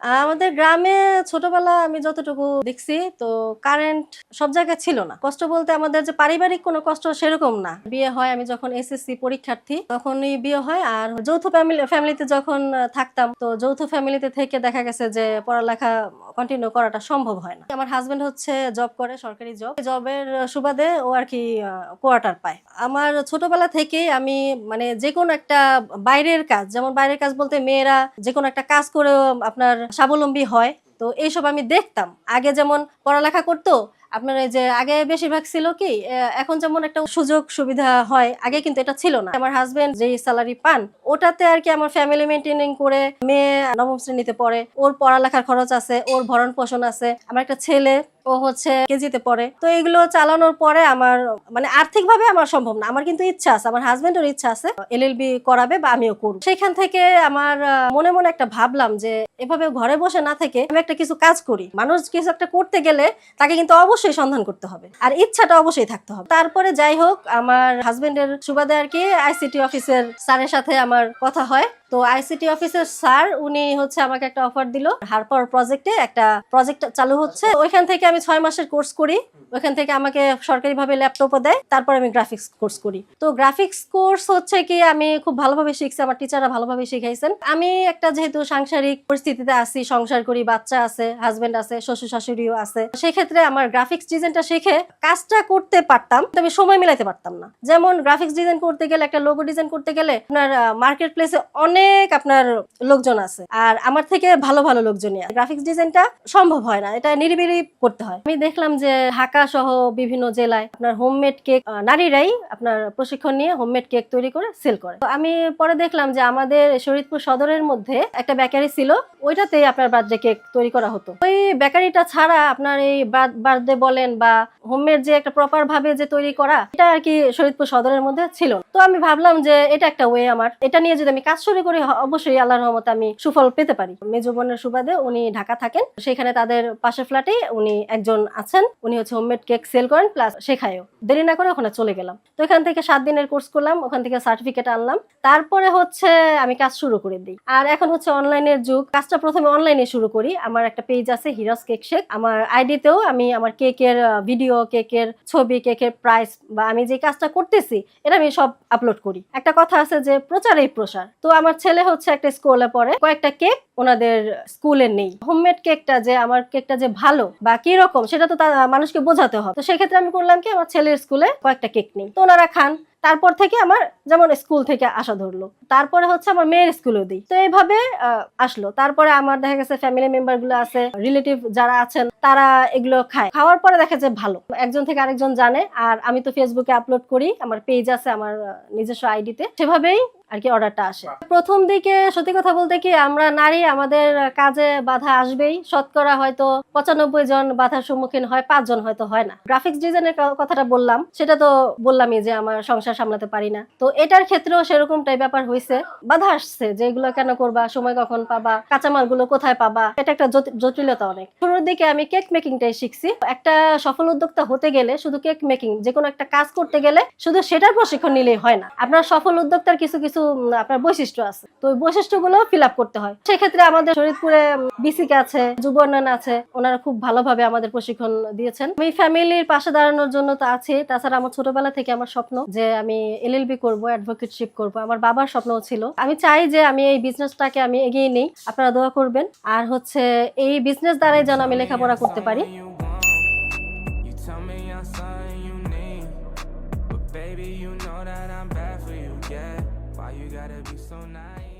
আমাদের গ্রামে ছোটবেলা আমি যতটুকু দেখছি তো কারেন্ট সব জায়গায় ছিল না। কষ্ট বলতে আমাদের যে পারিবারিক কোনো কষ্ট সেরকম না। বিয়ে হয় আমি যখন এসএসসি পরীক্ষার্থী তখনই বিয়ে হয়। আর যৌথ ফ্যামিলিতে যখন থাকতাম তো যৌথ ফ্যামিলিতে থেকে দেখা গেছে যে পড়ালেখা কন্টিনিউ করাটা সম্ভব হয় না। আমার হাজবেন্ড হচ্ছে জব করে, সরকারি জব। জবের সুবাদে ও আর কি কোয়ার্টার পায়। আমার ছোটবেলা থেকেই আমি মানে যে কোনো একটা বাইরের কাজ, যেমন বাইরের কাজ বলতে মেয়েরা যে কোনো একটা কাজ করেও আপনার স্বাবলম্বী হয়। তো এইসব আমি দেখতাম। আগে যেমন পড়ালেখা করতো আপনার এই যে আগে বেশিরভাগ ছিল কি এখন যেমন একটা সুযোগ সুবিধা হয়, আগে কিন্তু এটা ছিল না। আমার হাজবেন্ড যেই স্যালারি পান ওটাতে আর কি আমার ফ্যামিলি মেনটেনিং করে, মেয়ে নবম শ্রেণীতে পড়ে, ওর পড়ালেখার খরচ আছে, ওর ভরণ পোষণ আছে। আমার একটা ছেলে, ও হচ্ছে কেজিতে পড়ে। তো এগুলো চালানোর পরে আমার মানে আর্থিকভাবে আমার সম্ভব না। আমার কিন্তু ইচ্ছা আছে, আমার হাজবেন্ডের ইচ্ছা আছে এলএলবি করাবে বা আমিও করব। সেখান থেকে আমার মনে মনে একটা ভাবলাম যে এভাবে ঘরে বসে না থেকে আমি একটা কিছু কাজ করি। মানুষ কিছু একটা করতে গেলে তাকে কিন্তু অবশ্যই সন্ধান করতে হবে আর ইচ্ছাটা অবশ্যই থাকতে হবে। তারপরে যাই হোক আমার হাজবেন্ডের সুবাদে আর কি আইসিটি অফিসের স্যারের সাথে আমার কথা হয়। তো আইসিটি অফিসের স্যার উনি হচ্ছে আমাকে একটা অফার দিল। হারপার প্রজেক্টে একটা প্রজেক্ট চালু হচ্ছে, ওইখান থেকে আমি 6 মাসের কোর্স করি। ওইখান থেকে আমাকে সরকারিভাবে ল্যাপটপও দেয়। তারপর আমি গ্রাফিক্স কোর্স করি। তো গ্রাফিক্স কোর্স হচ্ছে কি আমি খুব ভালোভাবে শিখছি, আমার টিচাররা ভালোভাবে শিখাইছেন। আমি একটা যেহেতু সাংসারিক পরিস্থিতিতে আছি, সংসার করি, বাচ্চা আছে, হাজবেন্ড আছে, শ্বশুর শাশুড়িও আছে, সেক্ষেত্রে আমার গ্রাফিক্স ডিজাইনটা শিখে কাজটা করতে পারতাম, আমি সময় মিলাইতে পারতাম না। যেমন গ্রাফিক্স ডিজাইন করতে গেলে, একটা লোগো ডিজাইন করতে গেলে আপনার মার্কেট প্লেসে অনেক আপনার লোকজন আছে, আর আমার থেকে ভালো ভালো লোকজনই আছে। গ্রাফিক্স ডিজাইনটা সম্ভব হয় না, এটা নিরিবিলি করতে হয়। আমি দেখলাম যে ঢাকা সহ বিভিন্ন জেলায় আপনার হোমমেড কেক, নারীরাই আপনার প্রশিক্ষণ নিয়ে হোমমেড কেক তৈরি করে সেল করে। তো আমি পরে দেখলাম যে আমাদের শরীয়তপুর সদরের মধ্যে একটা বেকারি ছিল, ওইটাতেই আপনার বার্থডে কেক তৈরি করা হতো। ওই বেকারিটা ছাড়া আপনার এই বার্থডে বলেন বা হোমমেড যে একটা প্রপার ভাবে যে তৈরি করা, এটা আর কি শরীয়তপুর সদরের মধ্যে ছিল। তো আমি ভাবলাম যে এটা একটা ওয়ে, আমার এটা নিয়ে যদি আমি কাজ শুরু করি অবশ্যই আল্লাহর রহমতে আমি সুফল পেতে পারি। মেজো বোনের সুবাদে উনি ঢাকা থাকেন, সেখানে তাদের পাশের ফ্ল্যাটে উনি একজন আছেন, উনি হচ্ছে হোমমেড কেক সেল করেন প্লাস শেখায়ও। দেরি না করে ওখানে চলে গেলাম। তো এখান থেকে 7 দিনের কোর্স করলাম, ওখান থেকে সার্টিফিকেট আনলাম, তারপরে হচ্ছে আমি কাজ শুরু করে দিই। আর এখন হচ্ছে অনলাইনের যুগ, কাজটা প্রথমে অনলাইনে শুরু করি। আমার একটা পেজ আছে হিরাস কেক শেক, আমার আইডিতেও আমি আমার কেকের ভিডিও, কেকের ছবি, কেকের প্রাইস বা আমি যে কাজটা করতেছি এটা আমি সব আপলোড করি। একটা কথা আছে যে প্রচারেই প্রসার। তো আমার ছেলে হচ্ছে একটা স্কুলে পড়ে, কয়েকটা কেক ওনাদের স্কুলে নেই। হোমমেড কেকটা যে আমার কেকটা যে ভালো বা কি রকম সেটা তো মানুষকে বোঝাতে হবে। তো সেক্ষেত্রে আমি করলাম কি আমার ছেলের স্কুলে কয়েকটা কেক নেই, তো ওনারা খান। তারপর থেকে আমার যেমন স্কুল থেকে আসা ধরলো, তারপরে হচ্ছে আমার মেয়ের স্কুলেও দিই। তো এইভাবে আসলো। তারপরে আমার দেখা গেছে ফ্যামিলি মেম্বার গুলো আছে, রিলেটিভ যারা আছেন তারা এগুলো খায়, খাওয়ার পরে দেখা যায় ভালো, একজন থেকে আরেকজন জানে। আর আমি তো ফেসবুকে আপলোড করি, আমার পেজ আছে আমার নিজস্ব আইডিতে, সেভাবেই আর কি অর্ডারটা আসে। প্রথম দিকে সত্যি কথা বলতে কি আমরা নারী, আমাদের কাজে বাধা আসবেই। শতকরা হয়তো 95 জন বাধার সম্মুখীন হয়, 5 জন হয়তো হয় না। গ্রাফিক্স ডিজাইনের কথাটা বললাম, সেটা তো বললামই যে আমার সংসার সামলাতে পারি না। তো এটার ক্ষেত্রেও সেরকমটাই ব্যাপার হয়েছে, বাধা আসছে যে এগুলো কেন করবা, সময় কখন পাবা, কাঁচামাল গুলো কোথায় পাবা, এটা একটা জটিলতা অনেক। শুরুর দিকে আমি কেক মেকিংটাই শিখছি। একটা সফল উদ্যোক্তা হতে গেলে শুধু কেক মেকিং, যে কোনো একটা কাজ করতে গেলে শুধু সেটার প্রশিক্ষণ নিলেই হয় না। আপনার সফল উদ্যোক্তার কিছু কিছু আপনার বৈশিষ্ট্য আছে, তো ওই বৈশিষ্ট্যগুলো ফিল আপ করতে হয়। সেক্ষেত্রে আমাদের শরীয়তপুরে বিসিকে আছে, যুব উন্নয়ন আছে, ওনারা খুব ভালোভাবে আমাদের প্রশিক্ষণ দিয়েছেন। আমি ফ্যামিলির পাশে দাঁড়ানোর জন্য তো আছি, তাছাড়া আমার ছোটবেলা থেকে আমার স্বপ্ন যে আমি এলএলবি করব, অ্যাডভোকেটশিপ করব। আমার বাবার স্বপ্নও ছিল। আমি চাই যে আমি এই বিজনেসটাকে আমি এগিয়ে নেই, আপনারা দোয়া করবেন। আর হচ্ছে এই বিজনেস দ্বারাই যেন আমি লেখাপড়া করতে পারি। Baby, you know that I'm bad for you, yeah. Why you gotta be so nice?